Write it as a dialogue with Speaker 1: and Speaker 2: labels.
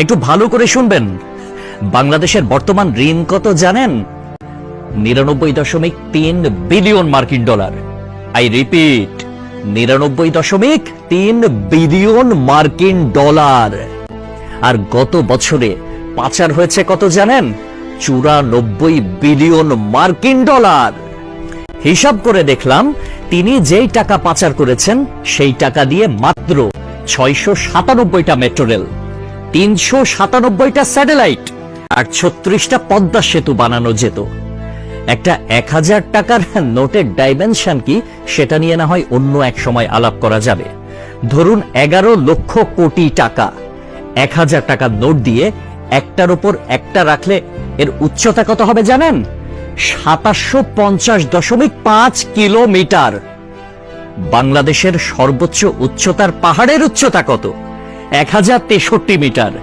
Speaker 1: একটু ভালো করে শুনবেন। বাংলাদেশের বর্তমান ঋণ কত জানেন? 99.3 বিলিয়ন মার্কিন ডলার। আই রিপিট, 99.3 বিলিয়ন মার্কিন ডলার। আর গত বছরে পাচার হয়েছে কত জানেন? 94 বিলিয়ন মার্কিন ডলার। হিসাব করে দেখলাম, তিনি যেই টাকা পাচার করেছেন সেই টাকা দিয়ে মাত্র 697টা মেট্রো রেল, 397টা স্যাটেলাইট আর 36টা পদ্মা সেতু বানানো যেত। একটা 1000 টাকার নোটের ডাইমেনশন কি, সেটা নিয়ে না হয় অন্য এক সময় আলাপ করা যাবে। ধরুন 11 লক্ষ কোটি টাকা। 1000 টাকার নোট দিয়ে একটার উপর একটা রাখলে এর উচ্চতা কত হবে জানেন? 2750.5 কিলোমিটার। বাংলাদেশের সর্বোচ্চ উচ্চতার পাহাড়ের উচ্চতা কত? 1063 মিটার।